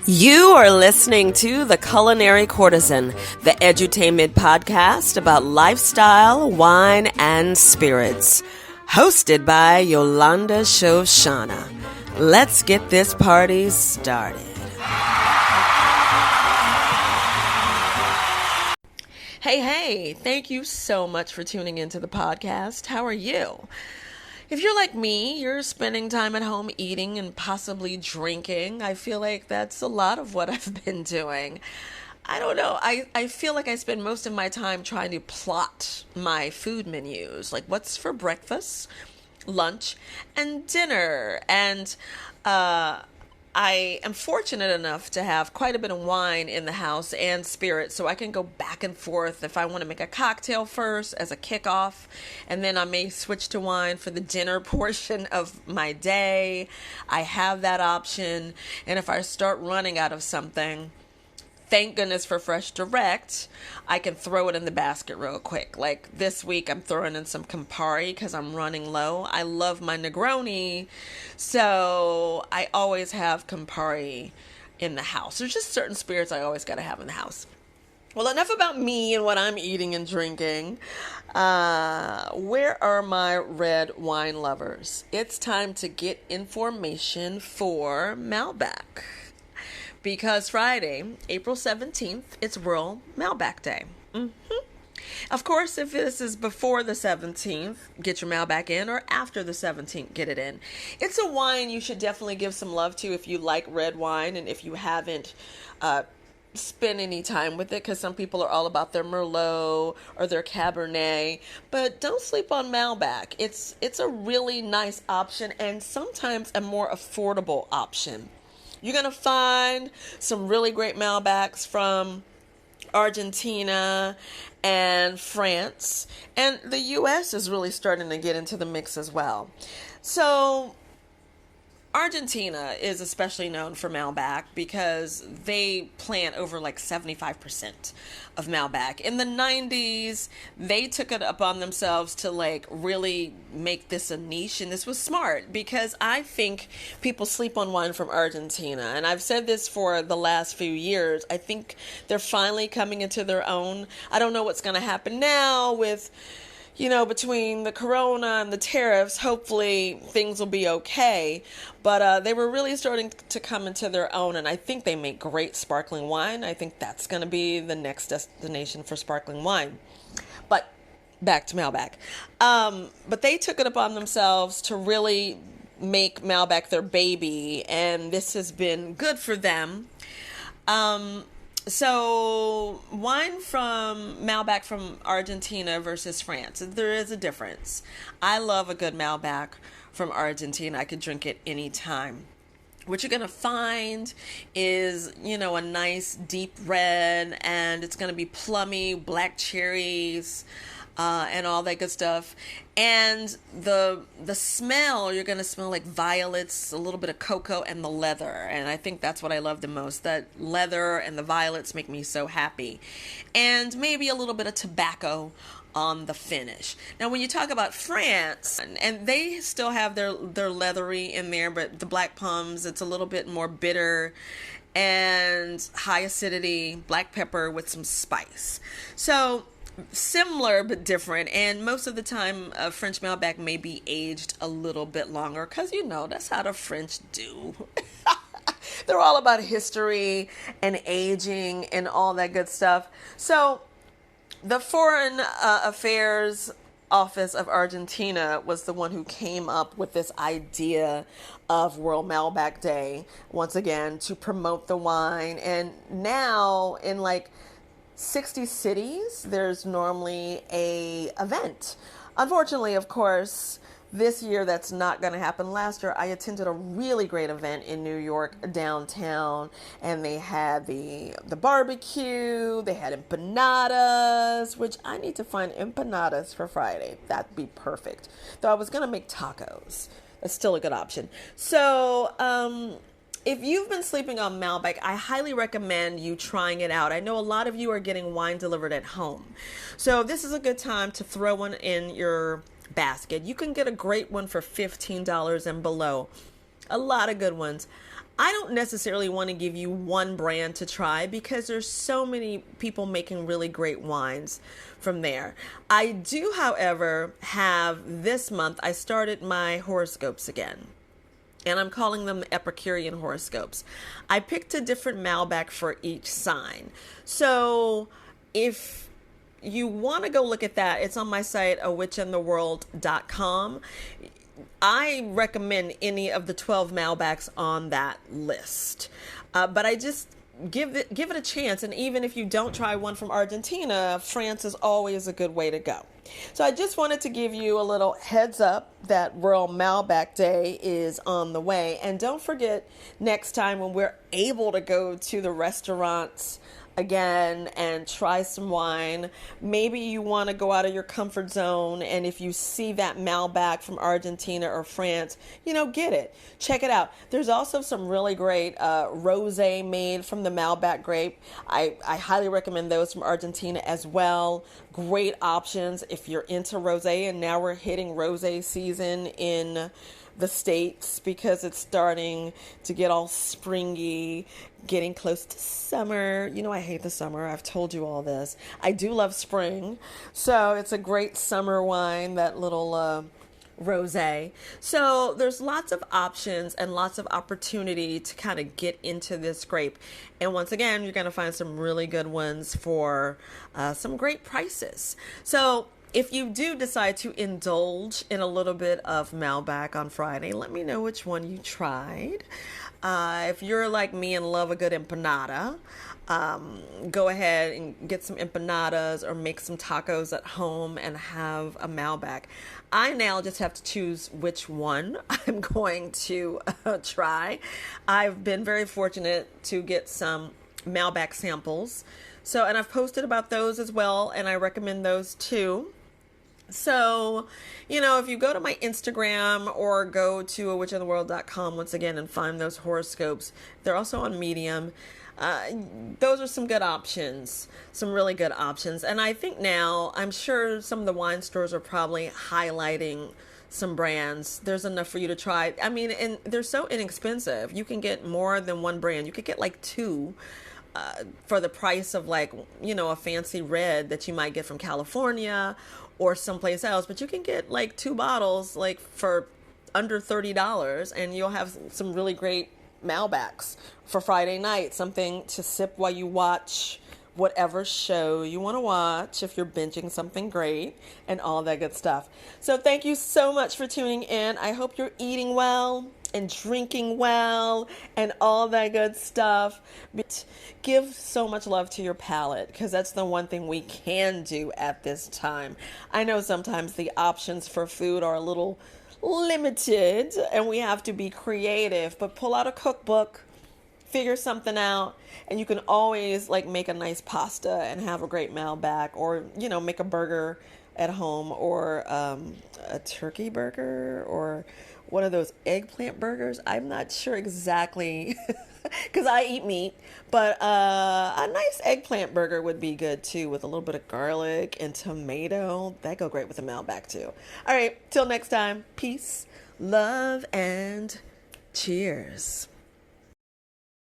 You are listening to the Culinary Courtesan, the edutainment podcast about lifestyle, wine, and spirits. Hosted by Yolanda Shoshana. Let's get this party started. Hey, thank you so much for tuning into the podcast. How are you? If you're like me, you're spending time at home eating and possibly drinking. I feel like that's a lot of what I've been doing. I don't know. I feel like I spend most of my time trying to plot my food menus, like what's for breakfast, lunch, and dinner. And I am fortunate enough to have quite a bit of wine in the house and spirits, so I can go back and forth if I want to make a cocktail first as a kickoff, and then I may switch to wine for the dinner portion of my day. I have that option, and if I start running out of something, thank goodness for Fresh Direct, I can throw it in the basket real quick. Like this week, I'm throwing in some Campari because I'm running low. I love my Negroni, so I always have Campari in the house. There's just certain spirits I always got to have in the house. Well, enough about me and what I'm eating and drinking. Where are my red wine lovers? It's time to get information for Malbec. Because Friday, April 17th, it's World Malbec Day. Of course, if this is before the 17th, get your Malbec in, or after the 17th, get it in. It's a wine you should definitely give some love to if you like red wine and if you haven't spent any time with it, because some people are all about their Merlot or their Cabernet, but don't sleep on Malbec. It's a really nice option and sometimes a more affordable option. You're going to find some really great Malbecs from Argentina and France. And the U.S. is really starting to get into the mix as well. So Argentina is especially known for Malbec because they plant over like 75% of Malbec. In the 90s, they took it upon themselves to like really make this a niche, and this was smart because I think people sleep on wine from Argentina, and I've said this for the last few years. I think they're finally coming into their own. I don't know what's going to happen now with, between the corona and the tariffs. Hopefully things will be okay. But they were really starting to come into their own, and I think they make great sparkling wine. I think that's going to be the next destination for sparkling wine. But back to Malbec. But they took it upon themselves to really make Malbec their baby, and this has been good for them. So wine from Malbec from Argentina versus France, there is a difference. I love a good Malbec from Argentina. I could drink it anytime. What you're going to find is, a nice deep red, and it's going to be plummy, black cherries, and all that good stuff. And the smell, you're going to smell like violets, a little bit of cocoa, and the leather. And I think that's what I love the most. That leather and the violets make me so happy. And maybe a little bit of tobacco on the finish. Now, when you talk about France, and they still have their leathery in there, but the black plums, it's a little bit more bitter and high acidity, black pepper with some spice. So similar but different, and most of the time French Malbec may be aged a little bit longer because that's how the French do. They're all about history and aging and all that good stuff. So the Foreign Affairs Office of Argentina was the one who came up with this idea of World Malbec Day, once again, to promote the wine. And now in 60 cities, there's normally a event. Unfortunately, of course, this year that's not going to happen. Last year, I attended a really great event in New York downtown, and they had the barbecue, they had empanadas, which I need to find empanadas for Friday. That'd be perfect. Though I was going to make tacos. That's still a good option. So, if you've been sleeping on Malbec, I highly recommend you trying it out. I know a lot of you are getting wine delivered at home. So this is a good time to throw one in your basket. You can get a great one for $15 and below. A lot of good ones. I don't necessarily want to give you one brand to try because there's so many people making really great wines from there. I do, however, have this month, I started my horoscopes again. And I'm calling them the Epicurean horoscopes. I picked a different Malbec for each sign. So if you want to go look at that, it's on my site, awitchintheworld.com. I recommend any of the 12 Malbecs on that list. But I just give it a chance. And even if you don't try one from Argentina, France is always a good way to go. So I just wanted to give you a little heads up that World Malbec Day is on the way. And don't forget, next time when we're able to go to the restaurants again and try some wine, maybe you want to go out of your comfort zone, and if you see that Malbec from Argentina or France, get it, check it out. There's also some really great rosé made from the Malbec grape. I highly recommend those from Argentina as well. Great options if you're into rosé, and now we're hitting rosé season in the States because it's starting to get all springy, getting close to summer. I hate the summer. I've told you all this. I do love spring. So it's a great summer wine, that little rosé. So there's lots of options and lots of opportunity to kind of get into this grape. And once again, you're going to find some really good ones for some great prices. So if you do decide to indulge in a little bit of Malbec on Friday, let me know which one you tried. If you're like me and love a good empanada, go ahead and get some empanadas or make some tacos at home and have a Malbec. I now just have to choose which one I'm going to try. I've been very fortunate to get some Malbec samples. And I've posted about those as well, and I recommend those too. So, if you go to my Instagram or go to awitchintheworld.com once again and find those horoscopes, they're also on Medium. Those are some good options, some really good options. And I think now, I'm sure some of the wine stores are probably highlighting some brands. There's enough for you to try. I mean, and they're so inexpensive. You can get more than one brand. You could get like two for the price of a fancy red that you might get from California or someplace else. But you can get like two bottles for under $30, and you'll have some really great Malbecs for Friday night, something to sip while you watch whatever show you want to watch, if you're binging something great, and all that good stuff. So thank you so much for tuning in. I hope you're eating well and drinking well and all that good stuff. But give so much love to your palate, because that's the one thing we can do at this time. I know sometimes the options for food are a little limited and we have to be creative, but pull out a cookbook, figure something out, and you can always make a nice pasta and have a great Malbec, or make a burger at home, or a turkey burger, or one of those eggplant burgers. I'm not sure exactly because I eat meat, but a nice eggplant burger would be good too, with a little bit of garlic and tomato. That'd go great with a Malbec too. All right, till next time, peace, love, and cheers.